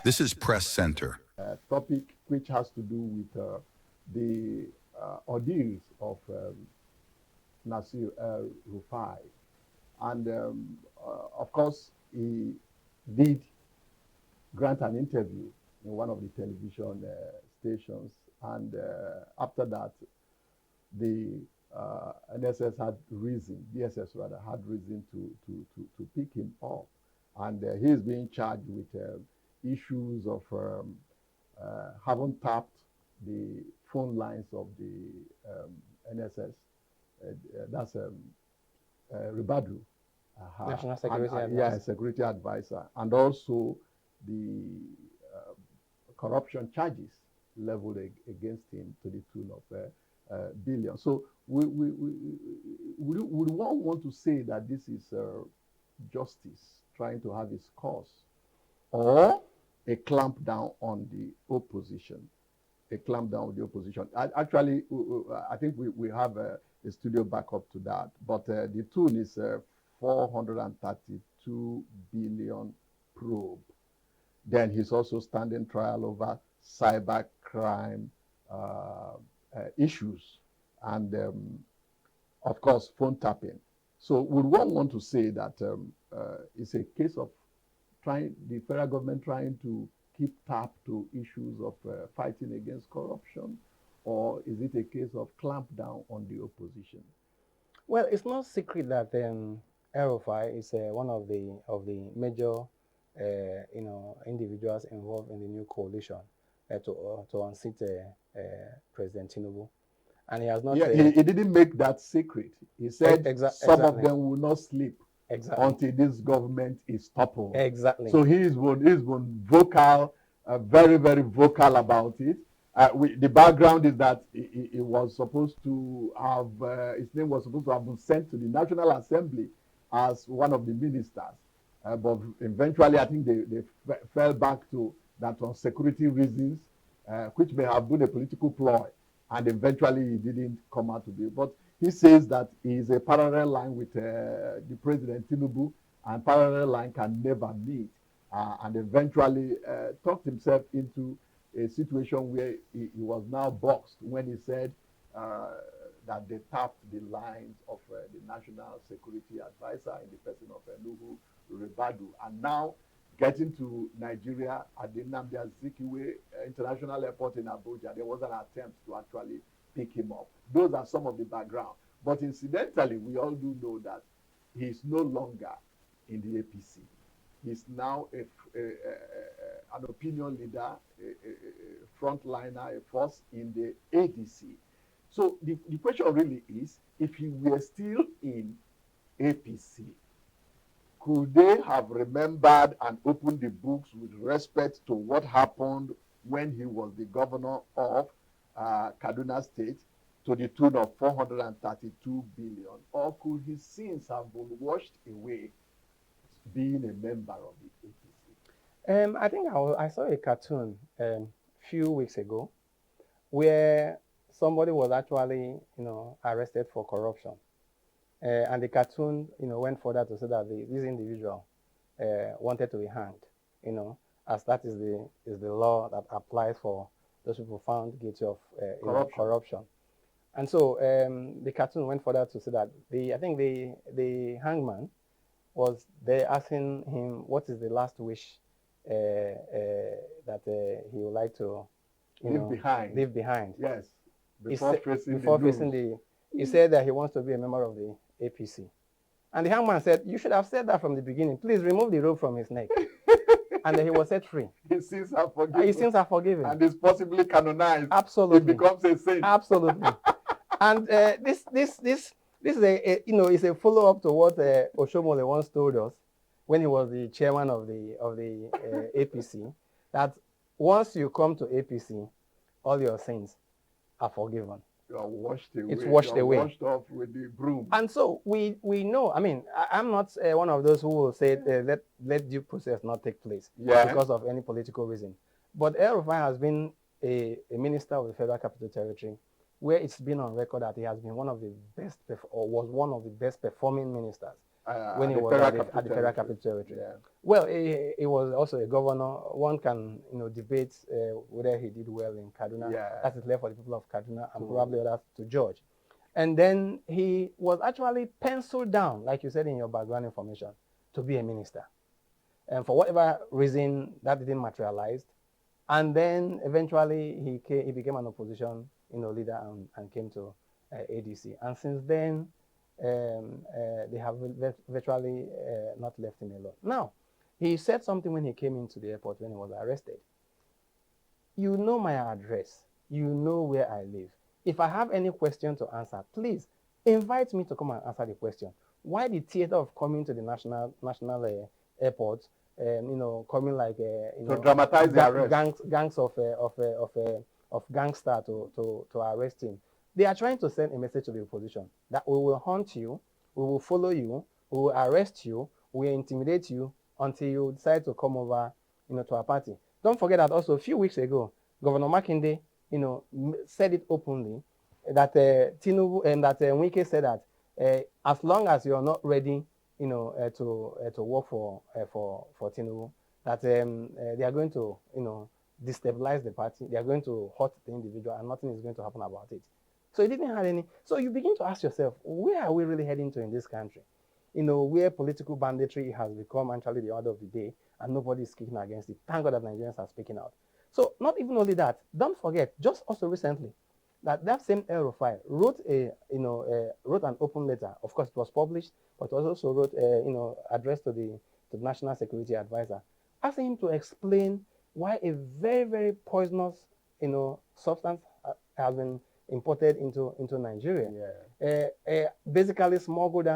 This is Press Center. Topic which has to do with the ordeals of Nasir Rufai. And of course, he did grant an interview in one of the television stations. And after that, the NSS had reason, DSS rather, had reason to pick him up. And he is being charged with issues of having tapped the phone lines of the NSS. That's Ribadu. National Security Advisor. Yeah, Security Advisor. And also the corruption charges leveled against him to the tune of billion. So we want to say that this is justice trying to have its cause, or a clamp down on the opposition. A clamp down on the opposition. Actually, I think we have a studio backup to that, but the tune is 432 billion probe. Then he's also standing trial over cyber crime issues and, of course, phone tapping. So would one want to say that it's a case of the federal government trying to keep tap to issues of fighting against corruption, or is it a case of clamp down on the opposition? Well, it's no secret that El-Rufai is one of the major individuals involved in the new coalition to unseat President Tinubu. And he has not... Yeah, he didn't make that secret. He said some of them will not sleep until this government is toppled. Exactly. So he's been vocal, very, very vocal about it. The background is that he was supposed to have, his name was supposed to have been sent to the National Assembly as one of the ministers. But eventually, I think they fell back to that on security reasons, which may have been a political ploy. And eventually, he didn't come out to be. But he says that he is a parallel line with the President Tinubu, and parallel line can never meet. And eventually talked himself into a situation where he was now boxed when he said that they tapped the lines of the National Security Advisor in the person of Nuhu Ribadu. And now, getting to Nigeria at the Nnamdi Azikiwe International Airport in Abuja, there was an attempt to actually pick him up. Those are some of the background. But incidentally, we all do know that he is no longer in the APC. He's now an opinion leader, a frontliner, a force in the ADC. So the question really is, if he were still in APC, could they have remembered and opened the books with respect to what happened when he was the governor of Kaduna State to the tune of 432 billion? Or could his sins have been washed away being a member of the APC? I think I saw a cartoon a few weeks ago where somebody was actually, arrested for corruption. And the cartoon, went further to say that this individual wanted to be hanged, as that is the law that applies for those people found guilty of corruption. And so the cartoon went further to say that I think the hangman was there asking him what is the last wish that he would like to leave behind. Yes, before facing the he said that he wants to be a member of the APC. And the hangman said, you should have said that from the beginning. Please remove the rope from his neck. And then he was set free. His sins are forgiven. His sins are forgiven. And is possibly canonized. Absolutely. He becomes a saint. Absolutely. And this is is a follow-up to what Oshomole once told us when he was the chairman of the APC, that once you come to APC, all your sins are forgiven. You are washed away. It's washed away. Washed off with the broom. And so we know. I mean, I'm not one of those who will say let due process not take place because of any political reason. But El-Rufai has been a minister of the Federal Capital Territory, where it's been on record that he has been one of the best, or was one of the best performing ministers when he was at the Federal Capital Territory. Yeah. Well, he was also a governor. One can, debate whether he did well in Kaduna. Yeah. That is left for the people of Kaduna and probably others to judge. And then he was actually penciled down, like you said in your background information, to be a minister. And for whatever reason, that didn't materialize. And then eventually he became an opposition leader and came to ADC. And since then, they have virtually not left him alone. Now, he said something when he came into the airport when he was arrested. You know my address. You know where I live. If I have any question to answer, please invite me to come and answer the question. Why the theater of coming to the national airport, coming like to dramatize the arrest. gangs of gangsters to arrest him? They are trying to send a message to the opposition that we will hunt you, we will follow you, we will arrest you, we will intimidate you until you decide to come over, to our party. Don't forget that also a few weeks ago, Governor Makinde, said it openly that Tinubu and that Wike said that as long as you are not ready, to work for Tinubu, that they are going to, destabilize the party. They are going to hurt the individual, and nothing is going to happen about it. So it didn't have any. So you begin to ask yourself, where are we really heading to in this country? Where political banditry has become actually the order of the day, and nobody is kicking against it. Thank God that Nigerians are speaking out. So not even only that, don't forget, just also recently, that same El Rufai wrote wrote an open letter. Of course, it was published, but also wrote address to the National Security Advisor, asking him to explain why a very, very poisonous substance has been imported into Nigeria. Yeah. Basically smuggled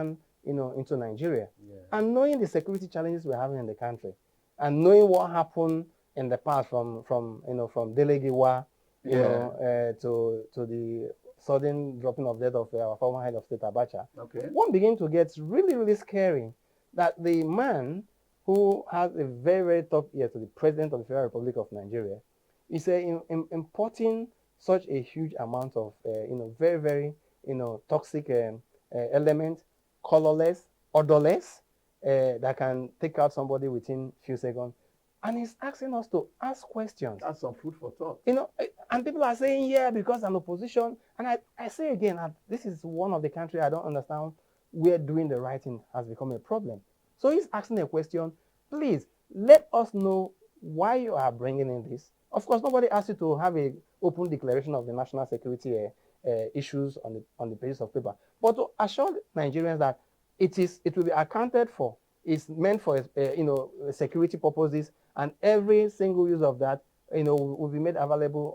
into Nigeria. Yeah. And knowing the security challenges we're having in the country, and knowing what happened in the past from Delegiwa, to the sudden dropping of death of our former head of state Abacha, Okay. one begin to get really, really scary that the man who has a very, very top ear to the President of the Federal Republic of Nigeria is importing such a huge amount of very, very toxic element, colorless, odorless, that can take out somebody within a few seconds. And he's asking us to ask questions. That's some food for thought. And people are saying, yeah, because an opposition. And I say again, this is one of the countries I don't understand where doing the right thing has become a problem. So he's asking a question. Please, let us know why you are bringing in this. Of course, nobody asked you to have an open declaration of the national security issues on the pages of paper. But to assure Nigerians that it will be accounted for. It's meant for security purposes, and every single use of that will be made available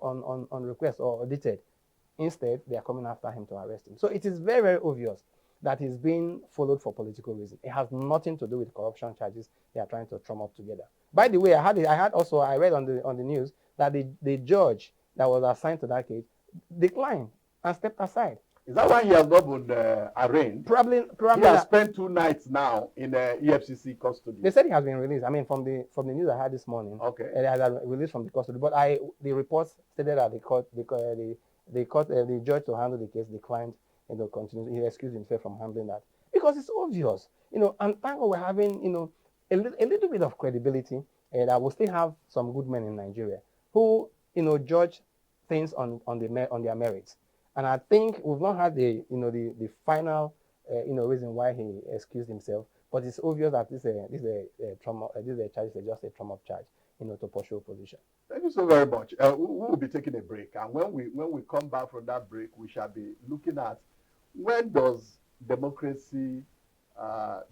on request or audited. Instead, they are coming after him to arrest him. So it is very, very obvious that he's being followed for political reasons. It has nothing to do with corruption charges they are trying to drum up together. By the way, I read on the news that the judge that was assigned to that case declined and stepped aside. Is that why he has not been arraigned? Probably. He has spent 2 nights now in EFCC custody. They said he has been released. I mean, from the news I had this morning. Okay. He has been released from the custody. But the reports stated that the judge to handle the case declined continue. He excused himself from handling that because it's obvious. And thank God we're having a little bit of credibility that will still have some good men in Nigeria who judge things on their merits. And I think we've not had the final reason why he excused himself, but it's obvious that this is a charge, is just a trump-up charge, to pursue opposition. Thank you so very much. We will be taking a break, and when we come back from that break, we shall be looking at when does democracy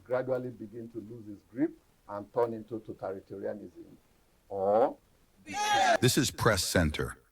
gradually begin to lose its grip and turn into totalitarianism, or This is Press Center.